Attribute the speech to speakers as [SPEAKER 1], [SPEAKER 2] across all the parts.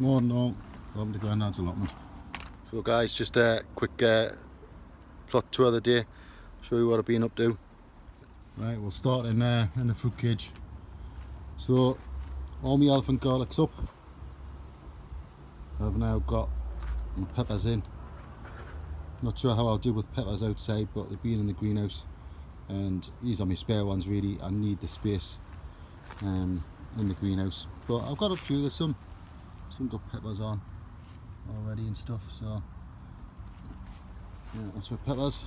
[SPEAKER 1] Morning all, welcome to Grandads Allotment. So guys, just a quick plot tour of the day, show you what I've been up to. Right, we'll start in the fruit cage. So all my elephant garlics up. I've now got my peppers in. Not sure how I'll do with peppers outside, but they've been in the greenhouse and these are my spare ones really. I need the space in the greenhouse, but I've got a few. There's some got peppers on already and stuff, so yeah, that's for peppers.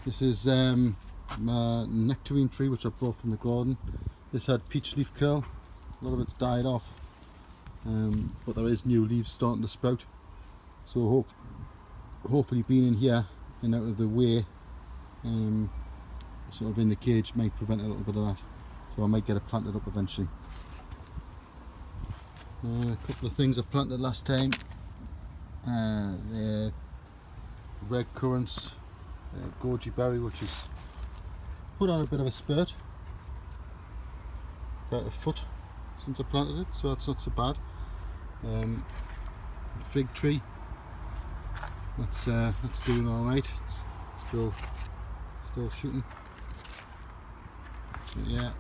[SPEAKER 1] This is my nectarine tree which I brought from the garden. This had peach leaf curl, a lot of it's died off, but there is new leaves starting to sprout, so hopefully being in here and out of the way, sort of in the cage, might prevent a little bit of that, so I might get it planted up eventually. A couple of things I planted last time, the red currants, goji berry, which has put on a bit of a spurt, about a foot since I planted it, so that's not so bad. Fig tree, that's doing all right. It's still shooting. So yeah,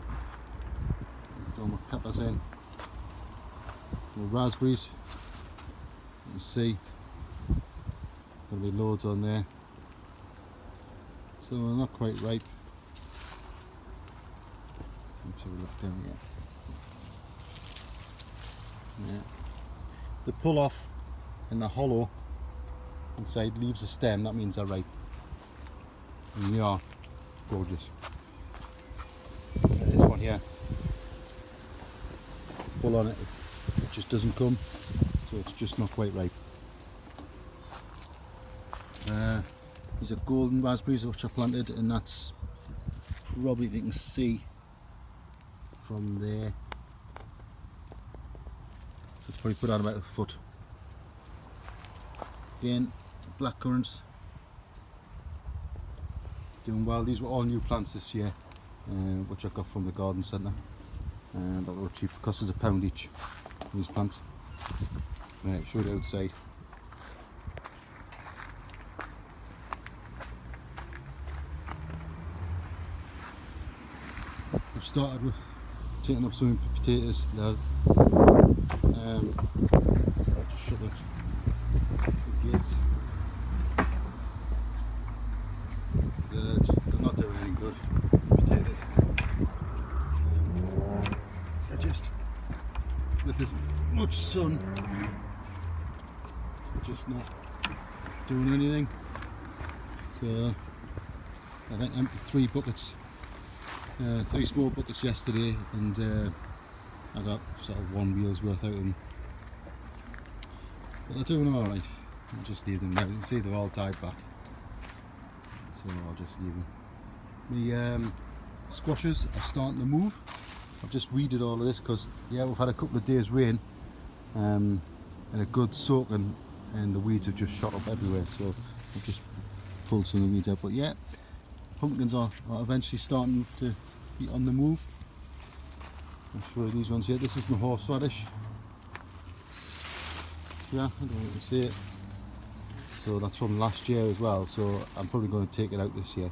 [SPEAKER 1] got my peppers in. The raspberries, you can see there'll be loads on there, so they're not quite ripe. Let's have a look down here. Yeah, the pull off in the hollow inside leaves a stem, that means they're ripe, and they are gorgeous. This one here, pull on it, it just doesn't come, so it's just not quite ripe. These are golden raspberries which I planted, and that's probably, if you can see from there, it's probably put out about a foot. Again, black currants doing well. These were all new plants this year, which I got from the garden centre, but they were cheap, cost us £1 each. These plants. Right, show it outside. I've started with taking up some potatoes now. I'll just shut the gates. They're not doing any good, potatoes. They're just, with this much sun, just not doing anything. So I think I emptied 3 buckets, 3 small buckets yesterday, and I got sort of 1 wheel's worth out of them. But they're doing alright. I'll just leave them now. You can see they've all died back, so I'll just leave them. The squashes are starting to move. I've just weeded all of this because, yeah, we've had a couple of days rain and a good soaking, and the weeds have just shot up everywhere, so I've just pulled some of the weeds out. But yeah, pumpkins are eventually starting to be on the move. I'll show you these ones here. This is my horseradish. Yeah, I don't know if you can see it. So that's from last year as well, so I'm probably going to take it out this year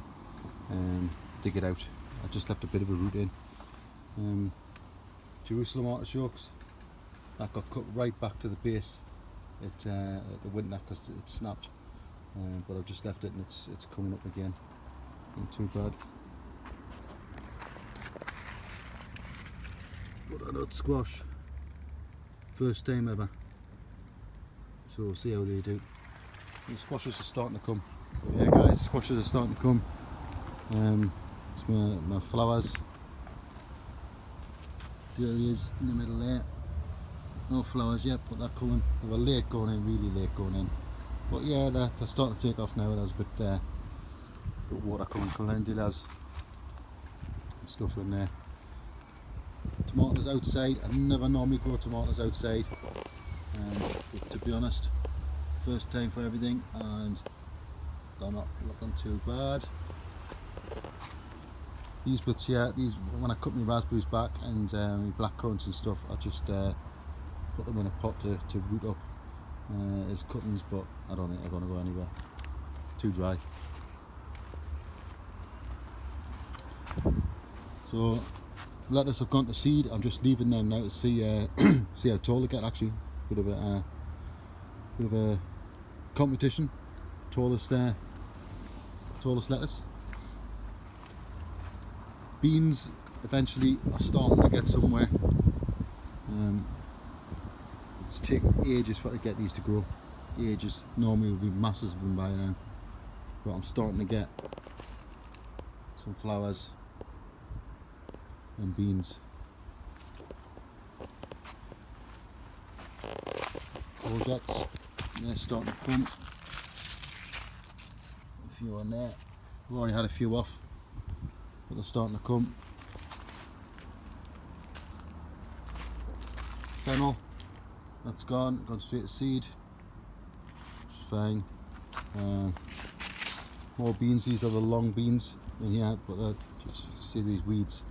[SPEAKER 1] and dig it out. I just left a bit of a root in. Jerusalem artichokes, that got cut right back to the base at the winter because it snapped, but I've just left it and it's coming up again. Not too bad. Butternut squash, first time ever, so we'll see how they do. The squashes are starting to come. So yeah guys, squashes are starting to come. It's my flowers. There he is in the middle there. No flowers yet, but they're coming. They were late going in, really late going in. But yeah, they're starting to take off now. There's a bit water coming from calendulars and stuff in there. Tomatoes outside. I never normally grow tomatoes outside. But to be honest, first time for everything, and they're not looking too bad. These bits here, when I cut my raspberries back and my black currants and stuff, I just put them in a pot to root up as cuttings, but I don't think they're going to go anywhere. Too dry. So lettuce have gone to seed. I'm just leaving them now to see see how tall they get. Actually, bit of a competition. Tallest lettuce. Beans eventually are starting to get somewhere. It's taken ages for to get these to grow. Ages. Normally would be masses of them by now, but I'm starting to get some flowers and beans. Courgettes, they're starting to come. A few on there. We've already had a few off, but they're starting to come. Fennel, that's gone straight to seed, which is fine. More beans. These are the long beans in here, but you can see these weeds.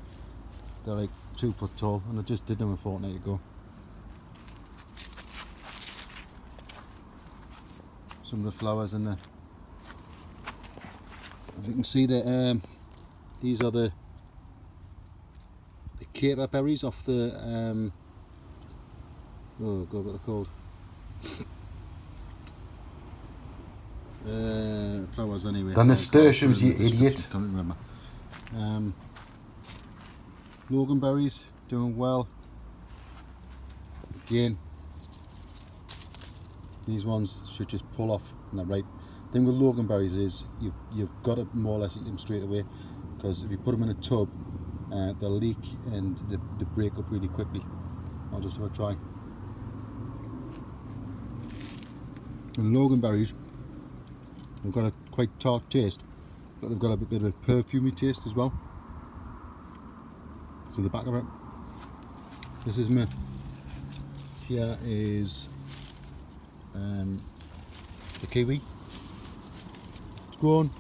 [SPEAKER 1] They're like 2 foot tall, and I just did them a fortnight ago. Some of the flowers in there. As you can see, that these are the caper berries off the oh god, what they're called. Flowers anyway.
[SPEAKER 2] The nasturtiums, you idiot.
[SPEAKER 1] Can't remember. Loganberries doing well. Again, these ones should just pull off on the right. Thing with loganberries is you've got to more or less eat them straight away, because if you put them in a tub, they'll leak and they break up really quickly. I'll just have a try. And loganberries, they've got a quite tart taste, but they've got a bit of a perfumey taste as well. To the back of it. This is me. Here is the kiwi. It's grown,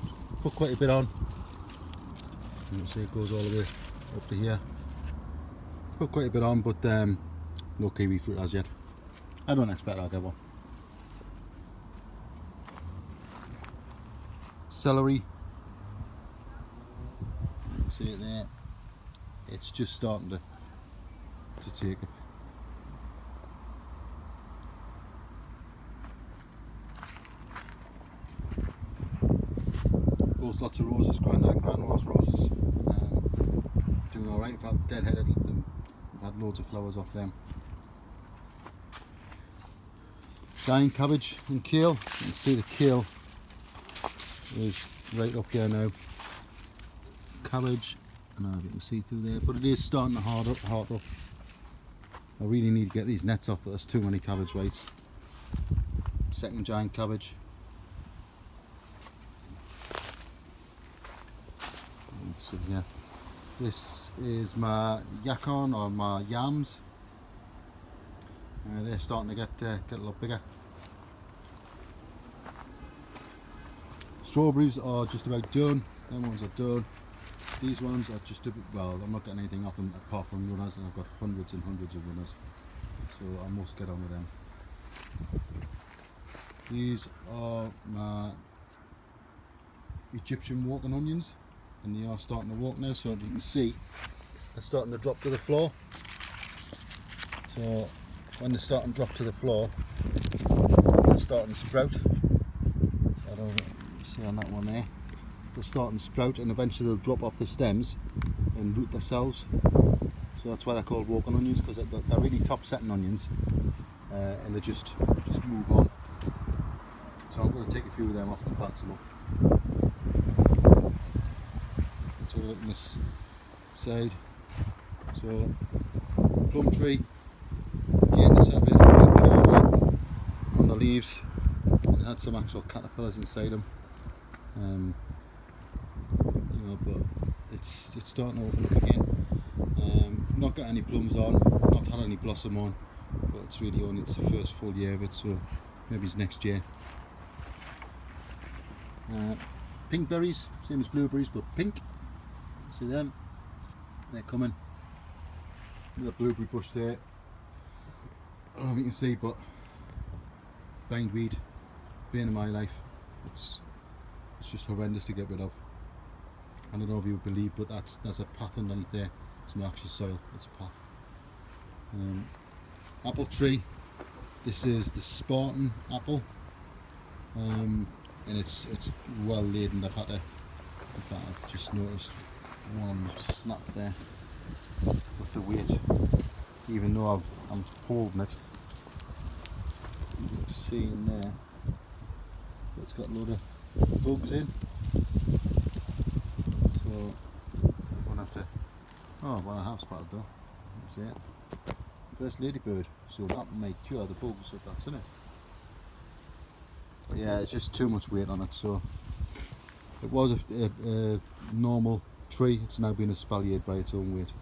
[SPEAKER 1] put quite a bit on. You can see it goes all the way up to here. Put quite a bit on, but no kiwi fruit as yet. I don't expect I'll get one. Celery. You can see it there. It's just starting to take it. Both lots of roses, Grandad's roses. Doing alright. I've had dead-headed them. I've had loads of flowers off them. Giant cabbage and kale. You can see the kale is right up here now. Cabbage, I don't know if you can see through there, but it is starting to heart up. I really need to get these nets off, but there's too many cabbage weights. Second giant cabbage. So yeah, this is my yacon or my yams. They're starting to get a lot bigger. Strawberries are just about done. Them ones are done. These ones are just a bit, well, I'm not getting anything off them apart from runners, and I've got hundreds and hundreds of runners, so I must get on with them. These are my Egyptian walking onions, and they are starting to walk now, so you can see they're starting to drop to the floor. So when they're starting to drop to the floor, they're starting to sprout. I don't know, see on that one there. They're starting to sprout, and eventually they'll drop off the stems and root themselves. So that's why they're called walking onions, because they're really top setting onions, and they just move on. So I'm going to take a few of them off and plant some up. So look on this side. So plum tree, again this had a bit of on the leaves, and it had some actual caterpillars inside them. You know, but it's starting to open up again. Not got any plums on, not had any blossom on, but it's really only the first full year of it, so maybe it's next year. Pink berries, same as blueberries, but pink. See them? They're coming. There's a blueberry bush there. I don't know if you can see, but bindweed, bane of my life. It's just horrendous to get rid of. I don't know if you would believe, but there's a path underneath there. It's not actually soil, it's a path. Apple tree. This is the Spartan apple, and it's well laden. I've just noticed one snap there with the weight, even though I'm holding it. You can see in there, it's got a load of bugs in. So I'm gonna have to. Oh, well, I have spotted though. You see it? First ladybird, so that may cure the bugs if that's in it. But yeah, it's just too much weight on it. So it was a normal tree, it's now been espaliered by its own weight.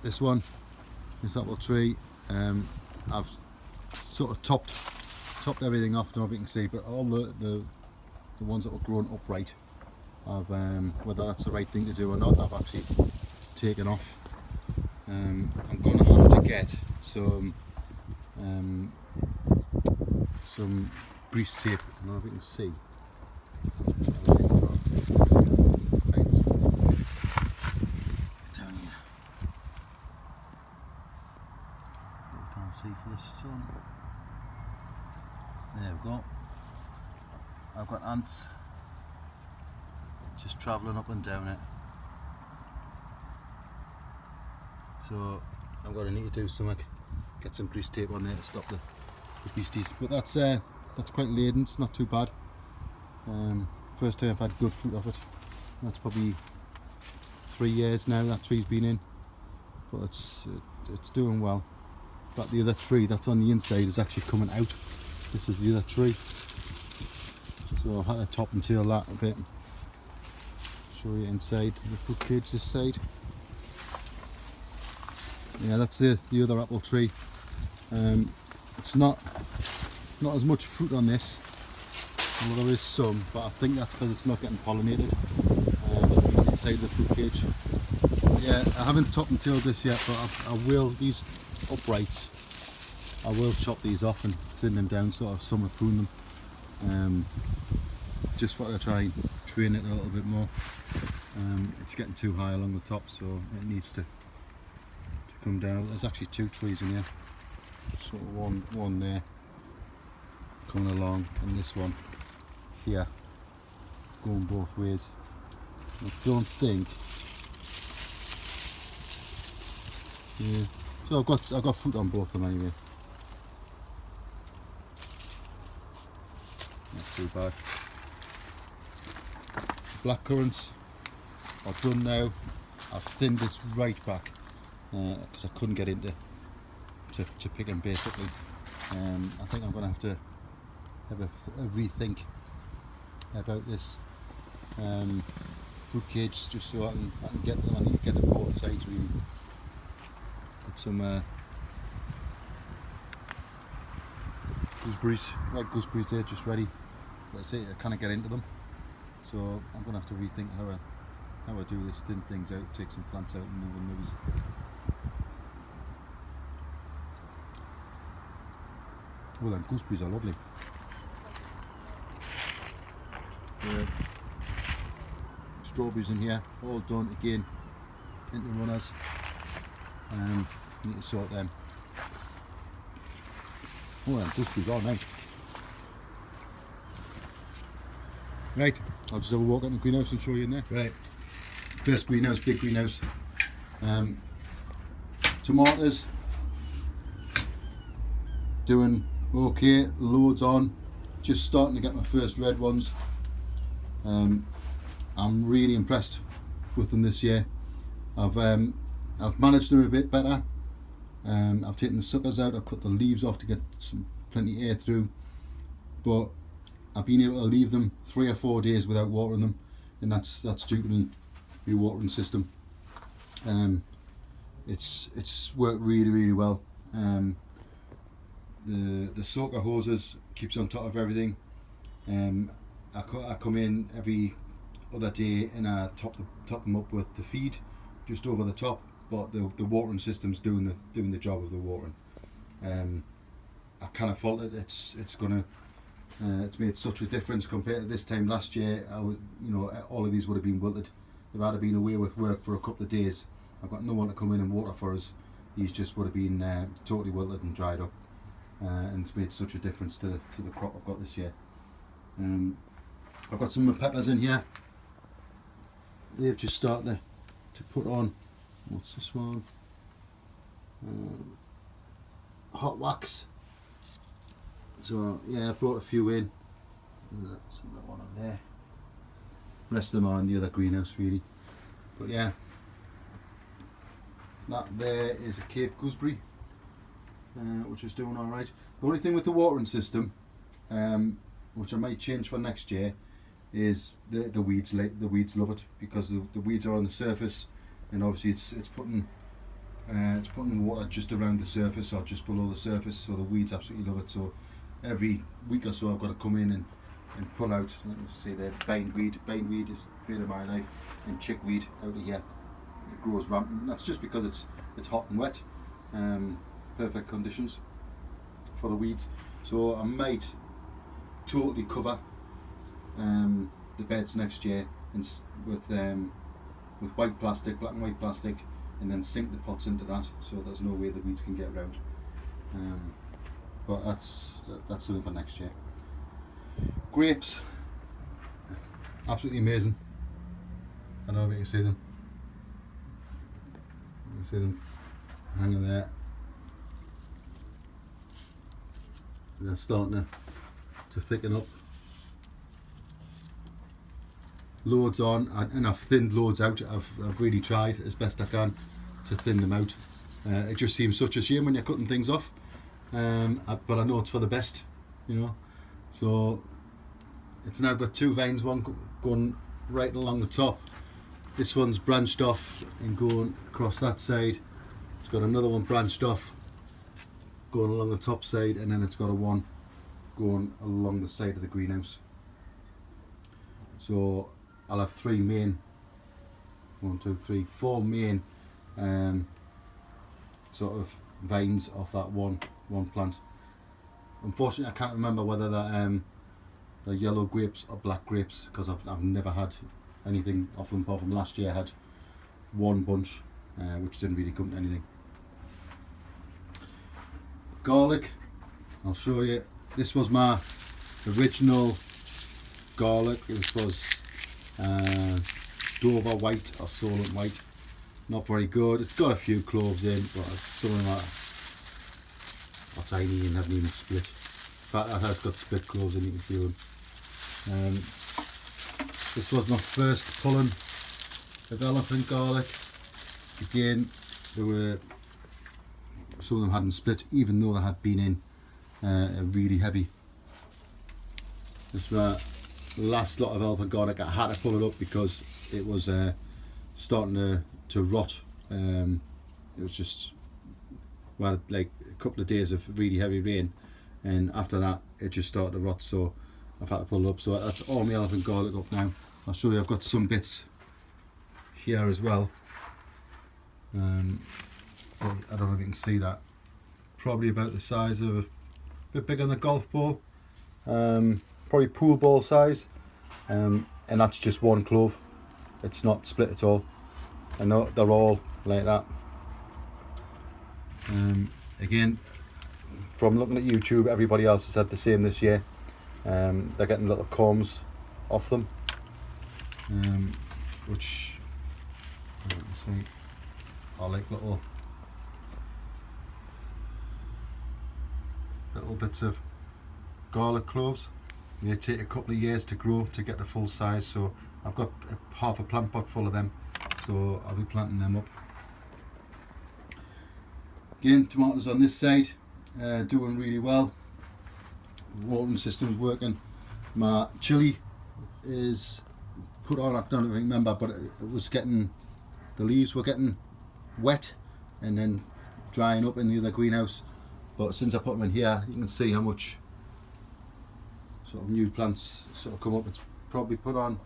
[SPEAKER 1] This one, this apple tree, I've sort of topped everything off. I don't know if you can see, but all the ones that were growing upright, I've whether that's the right thing to do or not, I've actually taken off. I'm going to have to get some grease tape. I don't know if you can see. Down here. You can't see for the sun. There we go. I've got ants just travelling up and down it. So I'm going to need to do something, get some grease tape on there to stop the beasties. But that's quite laden, it's not too bad. First time I've had good fruit off it. That's probably 3 years now that tree's been in, but it's doing well. But the other tree that's on the inside is actually coming out. This is the other tree. So I've had to top and tail that a bit. Show you inside the fruit cage this side. Yeah, that's the other apple tree. It's not as much fruit on this, although there is some, but I think that's because it's not getting pollinated inside the fruit cage. Yeah, I haven't topped and tailed this yet, but I will. These uprights, I will chop these off and thin them down, sort of summer prune them, just for to try and train it a little bit more. It's getting too high along the top, so it needs to come down. There's actually 2 trees in here, sort of one there coming along, and this one here going both ways. I don't think. Yeah. So I've got fruit on both of them anyway. Not too bad. Black currants are done now. I've thinned this right back because I couldn't get into to pick them basically. I think I'm going to have to have a rethink about this fruit cage, just so I can get them. I need to get them both sides really. Got some gooseberries, red gooseberries there, just ready. But I say I kind of get into them, so I'm going to have to rethink how I do this, thin things out, take some plants out and move them maybe. Well, them gooseberries are lovely. Strawberries in here, all done again into runners. Need to sort them. Oh, them gooseberries are nice. Right, I'll just have a walk out in the greenhouse and show you in there. Right, first greenhouse, big greenhouse. Tomatoes, doing okay, loads on, just starting to get my first red ones. I'm really impressed with them this year. I've managed them a bit better. I've taken the suckers out, I've cut the leaves off to get plenty of air through, but I've been able to leave them 3 or 4 days without watering them, and that's due to my watering system. It's worked really well. The soaker hoses keeps on top of everything. I come in every other day and I top them up with the feed just over the top, but the watering system's doing the job of the watering. I can't fault it. It's made such a difference compared to this time last year. All of these would have been wilted. If I'd have been away with work for a couple of days, I've got no one to come in and water for us. These just would have been totally wilted and dried up, and it's made such a difference to the crop I've got this year. I've got some of my peppers in here. They've just started to put on, what's this one? Hot wax. So yeah, I brought a few in. That's another one on there. The rest of them are in the other greenhouse really. But yeah, that there is a Cape gooseberry, which is doing all right. The only thing with the watering system, which I might change for next year, is the weeds. The weeds love it because the weeds are on the surface, and obviously it's putting water just around the surface or just below the surface, so the weeds absolutely love it. So every week or so I've got to come in and pull out, let me see there, bindweed. Bindweed is a bit of my life, and chickweed out of here. It grows rampant. That's just because it's hot and wet. Perfect conditions for the weeds. So I might totally cover the beds next year with white plastic, black and white plastic, and then sink the pots into that, so there's no way the weeds can get around. But that's something for next year. Grapes, absolutely amazing. I don't know if you can see them. You can see them hanging there. They're starting to thicken up. Loads on, and I've thinned loads out. I've really tried as best I can to thin them out. It just seems such a shame when you're cutting things off, but I know it's for the best, So it's now got two veins, one going right along the top. This one's branched off and going across that side. It's got another one branched off going along the top side, and then it's got a one going along the side of the greenhouse. So I'll have four main sort of veins off that one plant. Unfortunately, I can't remember whether that they're yellow grapes or black grapes, because I've never had anything off them apart from last year. I had one bunch which didn't really come to anything. Garlic, I'll show you. This was my original garlic. This was Dover white or Solent white. Not very good. It's got a few cloves in, but some of them are tiny and haven't even split. In fact, that has got split cloves in, you can feel them. This was my first pulling of elephant garlic. Again, there were some of them hadn't split, even though they had been in really heavy. This was the last lot of elephant garlic. I had to pull it up because it was starting to rot. It was just, well, like a couple of days of really heavy rain, and after that it just started to rot, so I've had to pull it up. So that's all my elephant garlic up now. I'll show you, I've got some bits here as well. But I don't know if you can see that. Probably about the size of a bit bigger than a golf ball. Probably pool ball size. And that's just one clove. It's not split at all. And they're all like that. Again, from looking at YouTube, everybody else has had the same this year. They're getting little combs off them, which are like little bits of garlic cloves. They take a couple of years to grow to get the full size, so I've got half a plant pot full of them, so I'll be planting them up. Again, tomatoes on this side, doing really well. Watering system's working. My chilli is put on, I don't remember, but it was getting, the leaves were getting wet and then drying up in the other greenhouse. But since I put them in here, you can see how much sort of new plants sort of come up. It's probably put on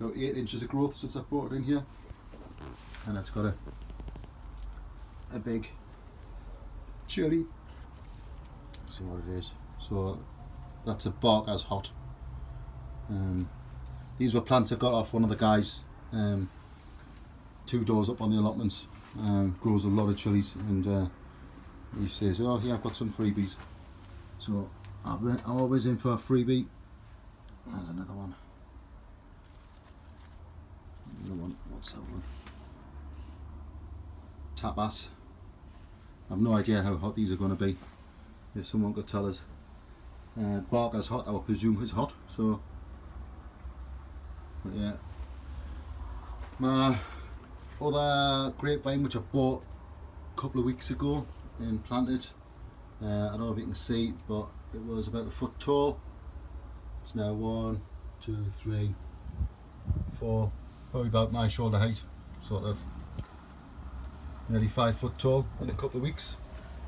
[SPEAKER 1] about 8 inches of growth since I put it in here. and it's got a big chilly. Let's see what it is. So that's a bark as hot. These were plants I got off one of the guys 2 doors up on the allotments. Grows a lot of chillies, and he says, oh yeah, I've got some freebies. So I'm always in for a freebie. There's another one. What's that one? Tapas. I've no idea how hot these are going to be. If someone could tell us. Bark as hot, I would presume it's hot. So, but yeah. My other grapevine, which I bought a couple of weeks ago and planted, I don't know if you can see, but it was about a foot tall. It's now 1, 2, 3, 4, probably about my shoulder height, sort of nearly 5 foot tall in a couple of weeks.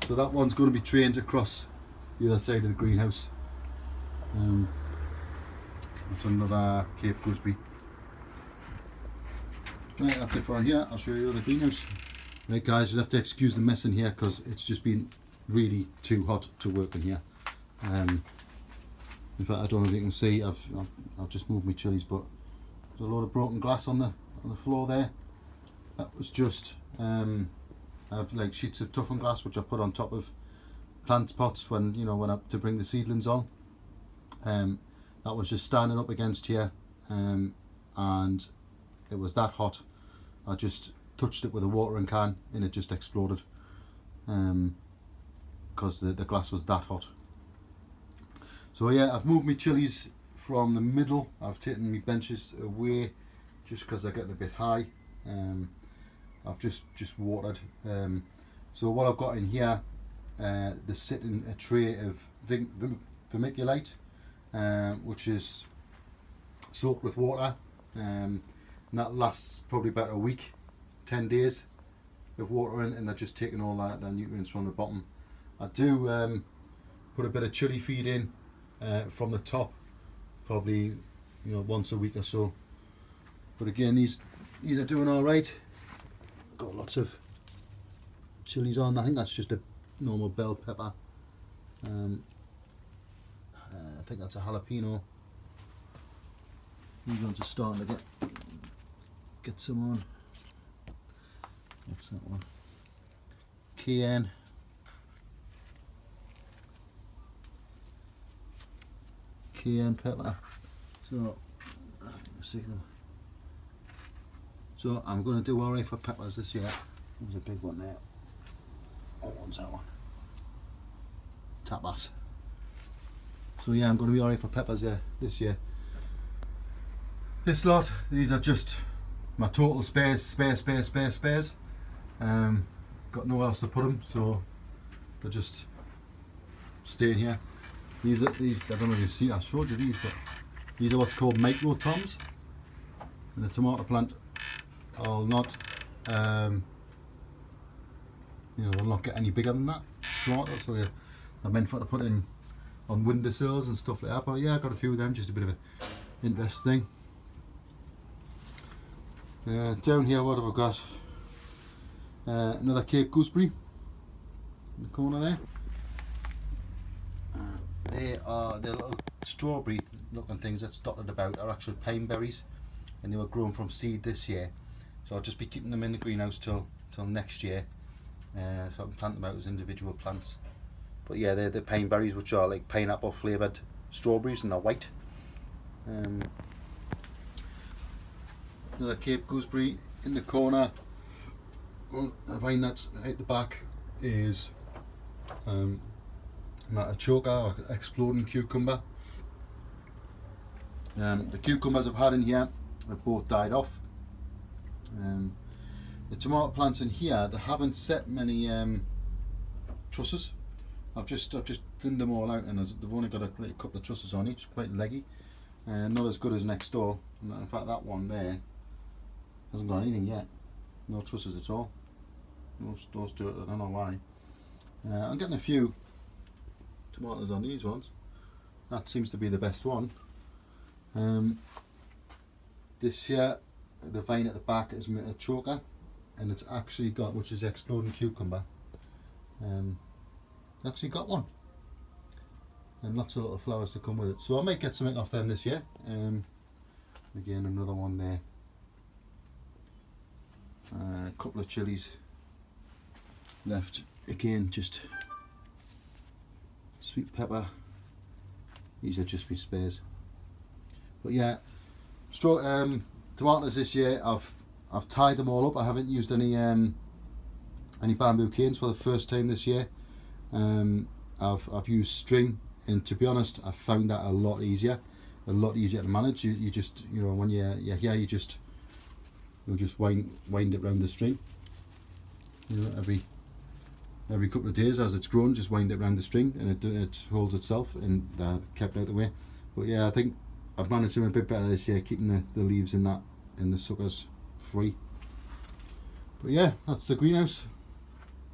[SPEAKER 1] So that one's going to be trained across the other side of the greenhouse. That's another Cape gooseberry. Right, that's it for here. I'll show you the greenhouse. Right guys, you'll have to excuse the mess in here because it's just been really too hot to work in here. In fact, I don't know if you can see, I've just moved my chillies, but there's a lot of broken glass on the floor there. That was just I've like sheets of toughened glass which I put on top of plant pots when to bring the seedlings on. That was just standing up against here, and it was that hot. I just touched it with a watering can and it just exploded, because the glass was that hot. So yeah, I've moved my chillies from the middle. I've taken my benches away just because they're getting a bit high. I've just watered. So what I've got in here, there's sitting a tray of vermiculite, which is soaked with water, and that lasts probably about a week, 10 days of watering, and they're just taking all the nutrients from the bottom. I do put a bit of chilli feed in from the top, probably once a week or so. But again, these are doing all right. Got lots of chilies on. I think that's just a normal bell pepper. I think that's a jalapeno. These ones are starting to get some on. What's that one? Cayenne. Cayenne pepper. So I can see them. So I'm going to do alright for peppers this year. There's a big one there. Oh, what's that one? Tapas. So yeah, I'm going to be alright for peppers this year. This lot, these are just my total spares. Got nowhere else to put them, so they're just staying here. These, I don't know if you see, I showed you these, but these are what's called micro toms. And the tomato plant will not, they'll not get any bigger than that. Tomatoes, so they're meant for to put in on windowsills and stuff like that. But yeah, I got a few of them, just a bit of an interest thing. Down here, what have I got? Another Cape gooseberry in the corner there. They are the little strawberry looking things that's dotted about are actual pine berries, and they were grown from seed this year. So I'll just be keeping them in the greenhouse till next year, so I can plant them out as individual plants. But yeah, they're the pine berries, which are like pineapple flavoured strawberries, and they're white. Another Cape gooseberry in the corner. Well, the vine that's at the back is a choker or exploding cucumber. The cucumbers I've had in here have both died off. The tomato plants in here, they haven't set many trusses. I've just thinned them all out, and they've only got a couple of trusses on each, quite leggy. Not as good as next door. In fact, that one there hasn't got anything yet. No trusses at all. Those two, I don't know why. I'm getting a few tomatoes on these ones. That seems to be the best one. This here the vine at the back is a choker, and it's actually got, which is the exploding cucumber, actually got one, and lots of little flowers to come with it. So I might get something off them this year. Again, another one there. A couple of chillies left. Again, just sweet pepper. These are just my spares. But yeah, tomatoes this year, I've tied them all up. I haven't used any bamboo canes for the first time this year. I've used string, and to be honest, I found that a lot easier to manage. You just, you know, when you're here, you'll just wind it round the string. You know, every couple of days as it's grown, just wind it round the string, and it holds itself and kept out of the way. But yeah, I think I've managed them a bit better this year, keeping the leaves in the suckers free. But yeah, that's the greenhouse.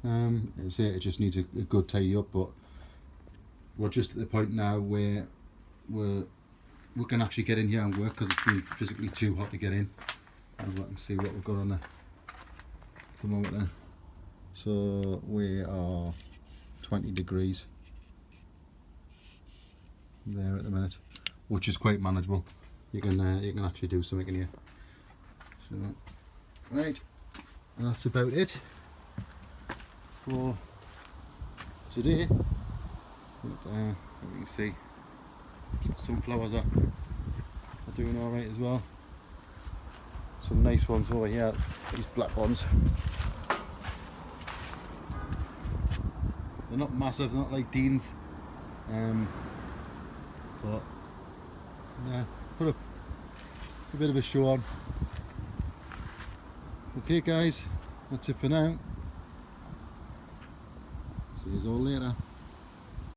[SPEAKER 1] It just needs a good tidy up, but we're just at the point now where we can actually get in here and work, because it's been physically too hot to get in. And we can see what we've got on the thermometer. So we are 20 degrees there at the minute, which is quite manageable. You can actually do something in here. So right, and that's about it for today. But, you can see sunflowers are doing all right as well. Some nice ones over here, these black ones. They're not massive, they're not like Dean's, but yeah, put a bit of a show on. Okay guys, that's it for now. See you all later.